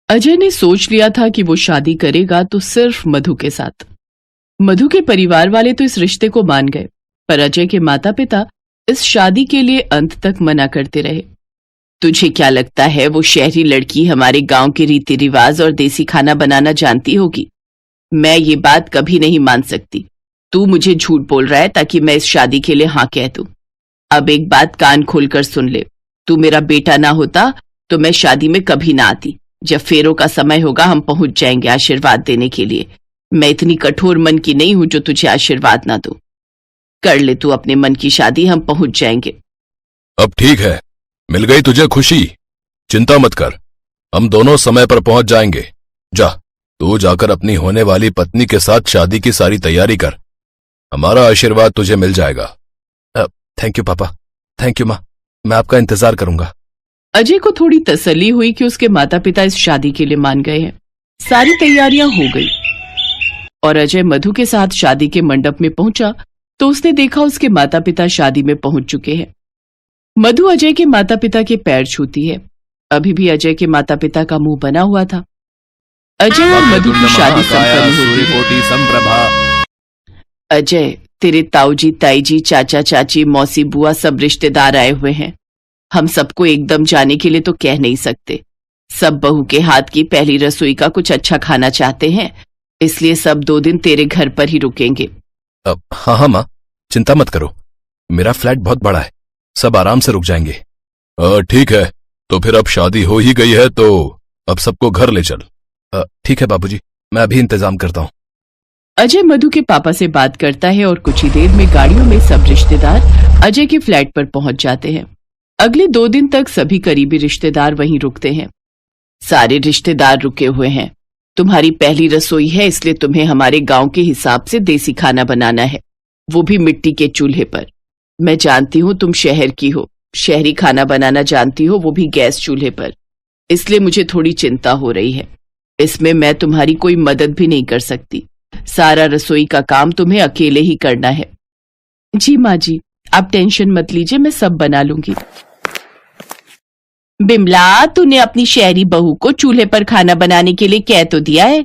अजय ने सोच लिया था कि वो शादी करेगा तो सिर्फ मधु के साथ। मधु के परिवार वाले तो इस रिश्ते को मान गए, पर अजय के माता पिता इस शादी के लिए अंत तक मना करते रहे। तुझे क्या लगता है वो शहरी लड़की हमारे गांव के रीति रिवाज और देसी खाना बनाना जानती होगी? मैं ये बात कभी नहीं मान सकती। तू मुझे झूठ बोल रहा है ताकि मैं इस शादी के लिए हाँ कह दूं। अब एक बात कान खोलकर सुन ले, तू मेरा बेटा ना होता तो मैं शादी में कभी ना आती। जब फेरों का समय होगा हम पहुंच जाएंगे आशीर्वाद देने के लिए। मैं इतनी कठोर मन की नहीं हूं जो तुझे आशीर्वाद ना दूं। कर ले तू अपने मन की शादी, हम पहुंच जाएंगे। अब ठीक है, मिल गई तुझे खुशी, चिंता मत कर, हम दोनों समय पर पहुंच जाएंगे। जा, तू जाकर अपनी होने वाली पत्नी के साथ शादी की सारी तैयारी कर, हमारा आशीर्वाद तुझे मिल जाएगा। थैंक यू पापा, थैंक यू माँ, मैं आपका इंतजार करूंगा। अजय को थोड़ी तसल्ली हुई कि उसके माता पिता इस शादी के लिए मान गए हैं। सारी तैयारियां हो गई और अजय मधु के साथ शादी के मंडप में पहुंचा तो उसने देखा उसके माता पिता शादी में पहुंच चुके हैं। मधु अजय के माता पिता के पैर छूती है। अभी भी अजय के माता पिता का मुंह बना हुआ था। अजय और मधु की शादी संपन्न होती है। अजय, तेरे ताऊजी, ताईजी, चाचा, चाची, मौसी, बुआ सब रिश्तेदार आए हुए हैं। हम सबको एकदम जाने के लिए तो कह नहीं सकते। सब बहू के हाथ की पहली रसोई का कुछ अच्छा खाना चाहते हैं, इसलिए सब 2 दिन तेरे घर पर ही रुकेंगे। हाँ माँ, चिंता मत करो, मेरा फ्लैट बहुत बड़ा है, सब आराम से रुक जाएंगे। ठीक है, तो फिर अब शादी हो ही गई है तो अब सबको घर ले चल। ठीक है बाबूजी, मैं अभी इंतजाम करता हूँ। अजय मधु के पापा से बात करता है और कुछ ही देर में गाड़ियों में सब रिश्तेदार अजय के फ्लैट पर पहुंच जाते हैं। अगले 2 दिन तक सभी करीबी रिश्तेदार वहीं रुकते हैं। सारे रिश्तेदार रुके हुए हैं। तुम्हारी पहली रसोई है, इसलिए तुम्हें हमारे गांव के हिसाब से देसी खाना बनाना है, वो भी मिट्टी के चूल्हे पर। मैं जानती हूँ तुम शहर की हो, शहरी खाना बनाना जानती हो, वो भी गैस चूल्हे पर, इसलिए मुझे थोड़ी चिंता हो रही है। इसमें मैं तुम्हारी कोई मदद भी नहीं कर सकती। सारा रसोई का काम तुम्हें अकेले ही करना है। जी माँ जी, आप टेंशन मत लीजिए, मैं सब बना लूंगी। बिमला, तूने अपनी शहरी बहू को चूल्हे पर खाना बनाने के लिए कह तो दिया है।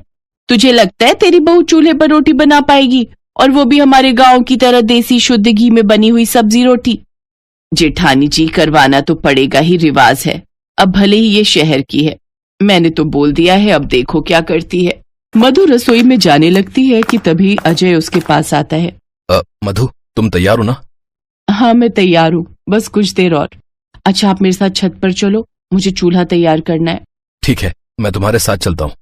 तुझे लगता है तेरी बहू चूल्हे पर रोटी बना पाएगी, और वो भी हमारे गांव की तरह देसी शुद्ध घी में बनी हुई सब्जी रोटी? जेठानी जी, करवाना तो पड़ेगा ही, रिवाज है। अब भले ही ये शहर की है, मैंने तो बोल दिया है, अब देखो क्या करती है। मधु रसोई में जाने लगती है कि तभी अजय उसके पास आता है। मधु, तुम तैयार हो ना? हाँ मैं तैयार हूँ, बस कुछ देर और। अच्छा आप मेरे साथ छत पर चलो, मुझे चूल्हा तैयार करना है। ठीक है, मैं तुम्हारे साथ चलता हूँ।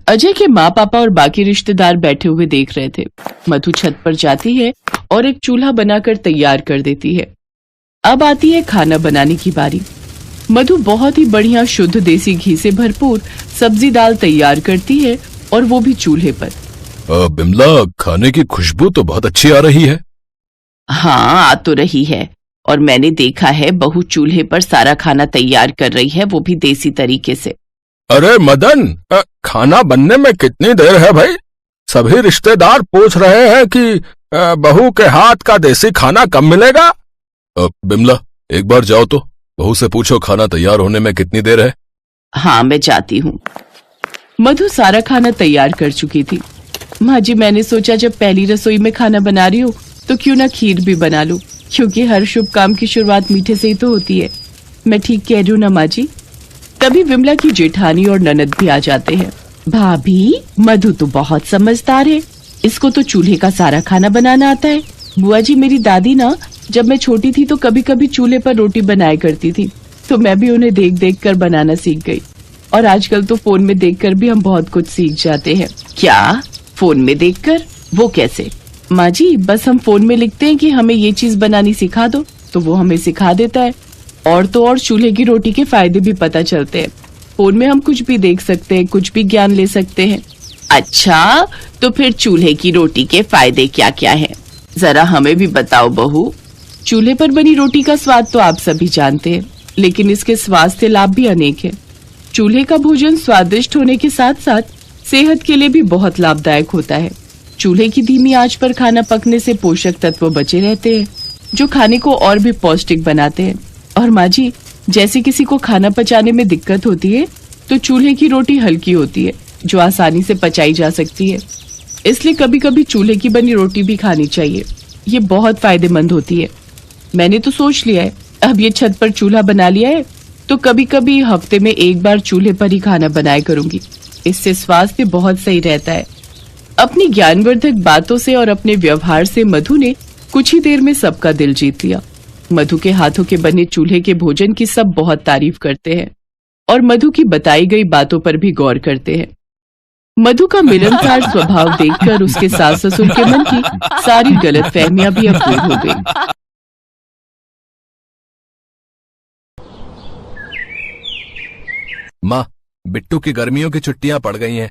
अजय के माँ पापा और बाकी रिश्तेदार बैठे हुए देख रहे थे। मधु छत पर जाती है और एक चूल्हा बनाकर तैयार कर देती है। अब आती है खाना बनाने की बारी। मधु बहुत ही बढ़िया शुद्ध देसी घी से भरपूर सब्जी दाल तैयार करती है, और वो भी चूल्हे पर। बिमला, खाने की खुशबू तो बहुत अच्छी आ रही है। हाँ आ तो रही है, और मैंने देखा है बहू चूल्हे पर सारा खाना तैयार कर रही है, वो भी देसी तरीके से। अरे मदन, खाना बनने में कितनी देर है भाई? सभी रिश्तेदार पूछ रहे हैं कि बहू के हाथ का देसी खाना कब मिलेगा? बिमला, एक बार जाओ तो बहू से पूछो खाना तैयार होने में कितनी देर है। हाँ मैं जाती हूँ। मधु सारा खाना तैयार कर चुकी थी। माँ जी, मैंने सोचा जब पहली रसोई में खाना बना रही हूँ तो क्यों ना खीर भी बना लूं, क्योंकि हर शुभ काम की शुरुआत मीठे से ही तो होती है। मैं ठीक कह रही हूँ ना माँ जी? तभी विमला की जेठानी और ननद भी आ जाते हैं। भाभी, मधु तो बहुत समझदार है, इसको तो चूल्हे का सारा खाना बनाना आता है। बुआ जी, मेरी दादी ना जब मैं छोटी थी तो कभी कभी चूल्हे पर रोटी बनाया करती थी, तो मैं भी उन्हें देख देख कर बनाना सीख गई। और आजकल तो फोन में देखकर भी हम बहुत कुछ सीख जाते हैं। क्या? फोन में देखकर? वो कैसे? माँ जी, बस हम फोन में लिखते हैं कि हमें ये चीज बनानी सिखा दो, तो वो हमें सिखा देता है। और तो और चूल्हे की रोटी के फायदे भी पता चलते हैं। फोन में हम कुछ भी देख सकते हैं, कुछ भी ज्ञान ले सकते हैं। अच्छा, तो फिर चूल्हे की रोटी के फायदे क्या क्या हैं? जरा हमें भी बताओ बहू। चूल्हे पर बनी रोटी का स्वाद तो आप सभी जानते हैं, लेकिन इसके स्वास्थ्य लाभ भी अनेक हैं। चूल्हे का भोजन स्वादिष्ट होने के साथ साथ सेहत के लिए भी बहुत लाभदायक होता है। चूल्हे की धीमी आंच पर खाना पकने से पोषक तत्व बचे रहते हैं, जो खाने को और भी पौष्टिक बनाते हैं। और माँ जी, जैसे किसी को खाना पचाने में दिक्कत होती है तो चूल्हे की रोटी हल्की होती है, जो आसानी से पचाई जा सकती है। इसलिए कभी कभी चूल्हे की बनी रोटी भी खानी चाहिए, ये बहुत फायदेमंद होती है। मैंने तो सोच लिया है, अब ये छत पर चूल्हा बना लिया है तो कभी कभी हफ्ते में एक बार चूल्हे पर ही खाना बनाया करूंगी। इससे स्वास्थ्य बहुत सही रहता है। अपनी ज्ञानवर्धक बातों से और अपने व्यवहार से मधु ने कुछ ही देर में सबका दिल जीत लिया। मधु के हाथों के बने चूल्हे के भोजन की सब बहुत तारीफ करते हैं और मधु की बताई गई बातों पर भी गौर करते हैं। मधु का मिलनसार स्वभाव देखकर उसके सास ससुर के मन की सारी गलतफहमियां भी अब दूर हो गई। माँ, बिट्टू की गर्मियों की छुट्टियां पड़ गई हैं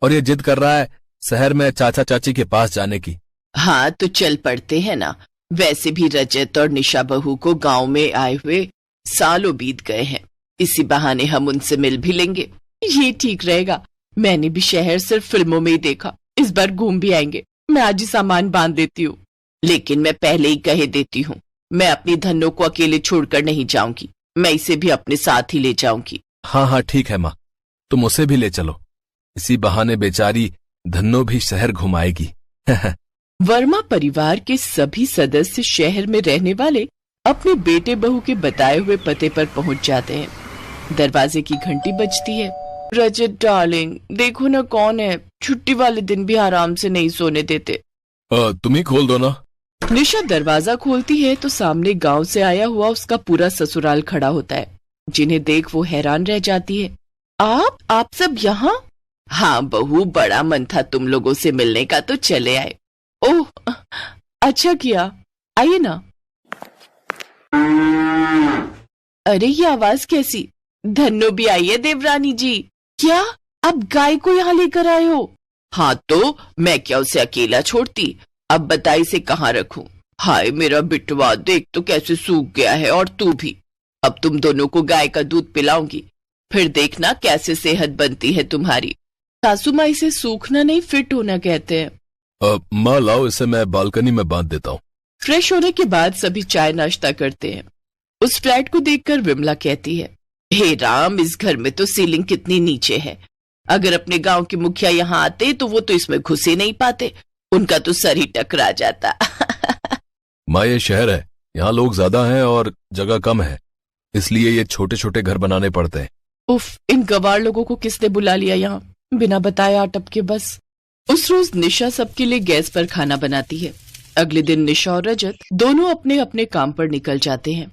और ये जिद कर रहा है शहर में चाचा चाची के पास जाने की। हाँ तो चल पड़ते हैं ना। वैसे भी रजत और निशा बहू को गांव में आए हुए सालों बीत गए हैं, इसी बहाने हम उनसे मिल भी लेंगे। ये ठीक रहेगा। मैंने भी शहर सिर्फ फिल्मों में ही देखा, इस बार घूम भी आएंगे। मैं आज ही सामान बांध देती हूँ, लेकिन मैं पहले ही कह देती हूँ, मैं अपनी धन्नो को अकेले छोड़कर नहीं जाऊंगी, मैं इसे भी अपने साथ ही ले जाऊंगी। हाँ हाँ ठीक है माँ, तुम उसे भी ले चलो, इसी बहाने बेचारी धन्नो भी शहर घुमाएगी। वर्मा परिवार के सभी सदस्य शहर में रहने वाले अपने बेटे बहू के बताए हुए पते पर पहुंच जाते हैं। दरवाजे की घंटी बजती है। रजत डार्लिंग, देखो ना कौन है, छुट्टी वाले दिन भी आराम से नहीं सोने देते। तुम ही खोल दो ना। निशा दरवाजा खोलती है तो सामने गांव से आया हुआ उसका पूरा ससुराल खड़ा होता है, जिन्हें देख वो हैरान रह जाती है। आप सब यहाँ? हाँ बहू, बड़ा मन था तुम लोगों से मिलने का तो चले आए। ओह अच्छा किया, आइए ना। अरे ये आवाज कैसी? धन्नो भी आई है देवरानी जी। क्या अब गाय को यहाँ लेकर आए हो? हाँ तो मैं क्या उसे अकेला छोड़ती, अब बताई से कहाँ रखूं। हाय मेरा बिटवा, देख तो कैसे सूख गया है, और तू भी। अब तुम दोनों को गाय का दूध पिलाऊंगी, फिर देखना कैसे सेहत बनती है तुम्हारी। सासू माँ इसे सूखना नहीं फिट होना कहते हैं। माँ लाओ, इसे मैं बालकनी में बांध देता हूँ। फ्रेश होने के बाद सभी चाय नाश्ता करते हैं। उस फ्लैट को देखकर विमला कहती है, हे राम, इस घर में तो सीलिंग कितनी नीचे है। अगर अपने गांव के मुखिया यहाँ आते तो वो तो इसमें घुस ही नहीं पाते, उनका तो सर ही टकरा जाता। माँ ये शहर है, यहाँ लोग ज्यादा हैं और जगह कम है, इसलिए ये छोटे छोटे घर बनाने पड़ते हैं। उफ, इन गवार लोगों को किसने बुला लिया यहाँ, बिना बताए अटप के बस। उस रोज निशा सबके लिए गैस पर खाना बनाती है। अगले दिन निशा और रजत दोनों अपने अपने काम पर निकल जाते हैं।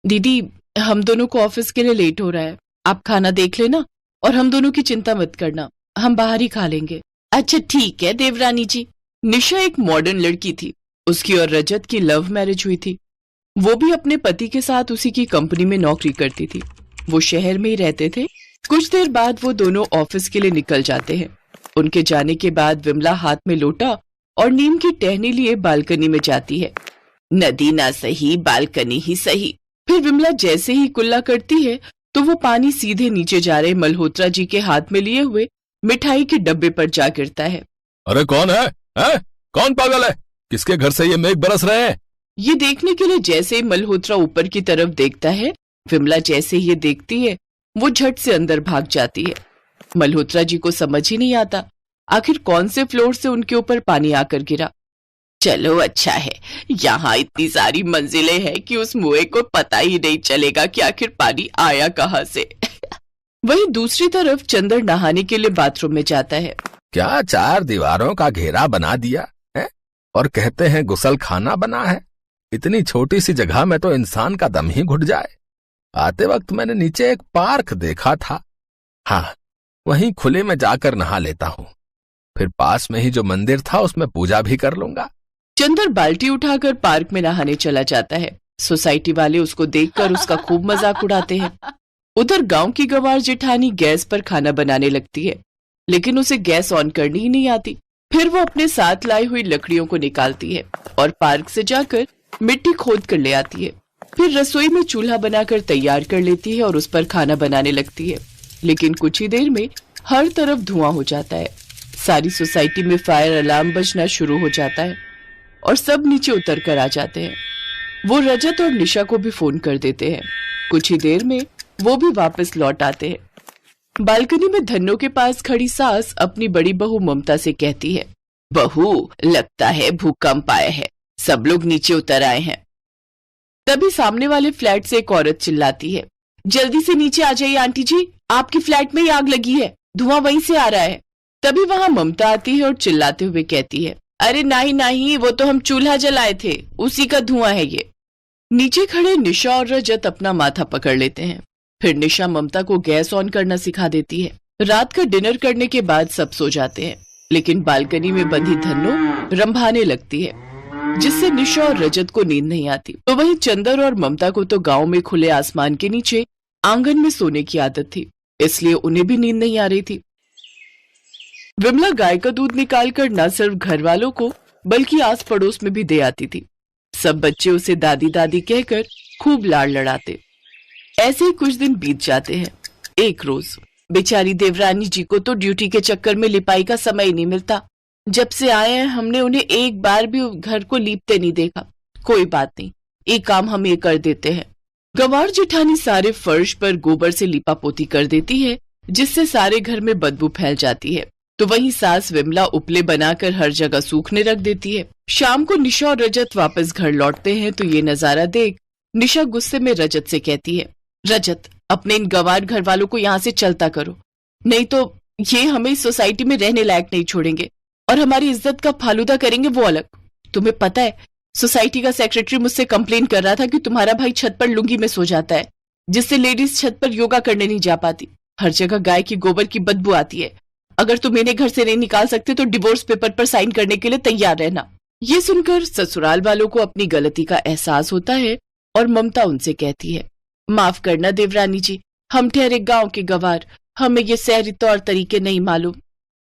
दीदी, हम दोनों को ऑफिस के लिए लेट हो रहा है, आप खाना देख लेना और हम दोनों की चिंता मत करना, हम बाहर ही खा लेंगे। अच्छा ठीक है देवरानी जी। निशा एक मॉडर्न लड़की थी, उसकी और रजत की लव मैरिज हुई थी। वो भी अपने पति के साथ उसी की कंपनी में नौकरी करती थी। वो शहर में ही रहते थे। कुछ देर बाद वो दोनों ऑफिस के लिए निकल जाते हैं। उनके जाने के बाद विमला हाथ में लोटा और नीम की टहनी लिए बालकनी में जाती है। नदी ना सही, बालकनी ही सही। फिर विमला जैसे ही कुल्ला करती है तो वो पानी सीधे नीचे जा रहे मल्होत्रा जी के हाथ में लिए हुए मिठाई के डब्बे पर जा गिरता है। अरे कौन है? कौन पागल है? किसके घर से ये मेघ बरस रहे हैं? ये देखने के लिए जैसे ही मल्होत्रा ऊपर की तरफ देखता है, विमला जैसे ही ये देखती है वो झट से अंदर भाग जाती है। मल्होत्रा जी को समझ ही नहीं आता आखिर कौन से फ्लोर से उनके ऊपर पानी आकर गिरा। चलो अच्छा है, यहाँ इतनी सारी मंजिलें हैं कि उस मुए को पता ही नहीं चलेगा कि आखिर पानी आया कहाँ से। वहीं दूसरी तरफ चंदर नहाने के लिए बाथरूम में जाता है। क्या 4 दीवारों का घेरा बना दिया है और कहते हैं गुसल खाना बना है। इतनी छोटी सी जगह में तो इंसान का दम ही घुट जाए। आते वक्त मैंने नीचे एक पार्क देखा था, हाँ वहीं खुले में जाकर नहा लेता हूँ, फिर पास में ही जो मंदिर था उसमें पूजा भी कर लूंगा। चंदर बाल्टी उठाकर पार्क में नहाने चला जाता है। सोसाइटी वाले उसको देखकर उसका खूब मजाक उड़ाते हैं। उधर गांव की गवार जेठानी गैस पर खाना बनाने लगती है, लेकिन उसे गैस ऑन करनी ही नहीं आती। फिर वो अपने साथ लाई हुई लकड़ियों को निकालती है और पार्क से जाकर मिट्टी खोद कर ले आती है। फिर रसोई में चूल्हा बनाकर तैयार कर लेती है और उस पर खाना बनाने लगती है। लेकिन कुछ ही देर में हर तरफ धुआं हो जाता है। सारी सोसाइटी में फायर अलार्म बजना शुरू हो जाता है और सब नीचे उतर कर आ जाते हैं। वो रजत और निशा को भी फोन कर देते हैं। कुछ ही देर में वो भी वापस लौट आते हैं। बालकनी में धन्नो के पास खड़ी सास अपनी बड़ी बहू ममता से कहती है, बहू लगता है भूकंप आया है, सब लोग नीचे उतर आए हैं। तभी सामने वाले फ्लैट से एक औरत चिल्लाती है, जल्दी से नीचे आ जाइए आंटी जी, आपकी फ्लैट में ही आग लगी है, धुआं वहीं से आ रहा है। तभी वहां ममता आती है और चिल्लाते हुए कहती है, अरे नहीं नहीं, वो तो हम चूल्हा जलाए थे, उसी का धुआं है ये। नीचे खड़े निशा और रजत अपना माथा पकड़ लेते हैं। फिर निशा ममता को गैस ऑन करना सिखा देती है। रात का डिनर करने के बाद सब सो जाते हैं, लेकिन बालकनी में बंधी धन्नो रंभाने लगती है, जिससे निशा और रजत को नींद नहीं आती। तो वहीं चंदर और ममता को तो गांव में खुले आसमान के नीचे आंगन में सोने की आदत थी, इसलिए उन्हें भी नींद नहीं आ रही थी। विमला गाय का दूध निकालकर न सिर्फ घर वालों को बल्कि आस पड़ोस में भी दे आती थी। सब बच्चे उसे दादी दादी कहकर खूब लाड़ लड़ाते। ऐसे ही कुछ दिन बीत जाते हैं। एक रोज बेचारी देवरानी जी को तो ड्यूटी के चक्कर में लिपाई का समय ही नहीं मिलता। जब से आए हैं हमने उन्हें एक बार भी घर को लीपते नहीं देखा। कोई बात नहीं, एक काम हम ये कर देते हैं। गंवार जेठानी सारे फर्श पर गोबर से लिपा पोती कर देती है, जिससे सारे घर में बदबू फैल जाती है। तो वहीं सास विमला उपले बनाकर हर जगह सूखने रख देती है। शाम को निशा और रजत वापस घर लौटते हैं तो ये नजारा देख निशा गुस्से में रजत से कहती है, रजत अपने इन गंवार घर वालों को यहाँ से चलता करो, नहीं तो ये हमें इस सोसाइटी में रहने लायक नहीं छोड़ेंगे और हमारी इज्जत का फालूदा करेंगे वो अलग। तुम्हें पता है सोसाइटी का सेक्रेटरी मुझसे कंप्लेन कर रहा था कि तुम्हारा भाई छत पर लुंगी में सो जाता है, जिससे लेडीज छत पर योगा करने नहीं जा पाती। हर जगह गाय की गोबर की बदबू आती है। अगर तुम इन्हें घर से नहीं निकाल सकते तो डिवोर्स पेपर पर साइन करने के लिए तैयार रहना। ये सुनकर ससुराल वालों को अपनी गलती का एहसास होता है और ममता उनसे कहती है, माफ करना देवरानी जी, हम ठहरे गांव के गंवार, हमें ये शहरी तौर तरीके नहीं मालूम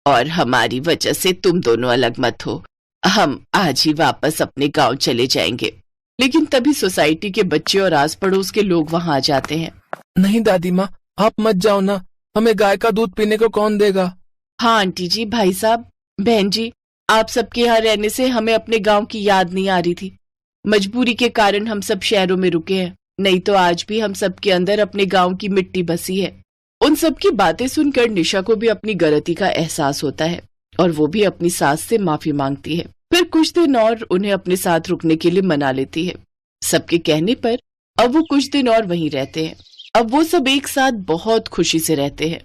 और हमारी वजह से तुम दोनों अलग मत हो। हम आज ही वापस अपने गांव चले जाएंगे। लेकिन तभी सोसाइटी के बच्चे और आस पड़ोस के लोग वहां आ जाते हैं। नहीं दादी माँ, आप मत जाओ ना, हमें गाय का दूध पीने को कौन देगा। हाँ आंटी जी, भाई साहब, बहन जी, आप सबके यहाँ रहने से हमें अपने गांव की याद नहीं आ रही थी। मजबूरी के कारण हम सब शहरों में रुके हैं, नहीं तो आज भी हम सबके अंदर अपने गांव की मिट्टी बसी है। उन सब की बातें सुनकर निशा को भी अपनी गलती का एहसास होता है और वो भी अपनी सास से माफी मांगती है। फिर कुछ दिन और उन्हें अपने साथ रुकने के लिए मना लेती है। सबके कहने पर अब वो कुछ दिन और वहीं रहते हैं। अब वो सब एक साथ बहुत खुशी से रहते हैं।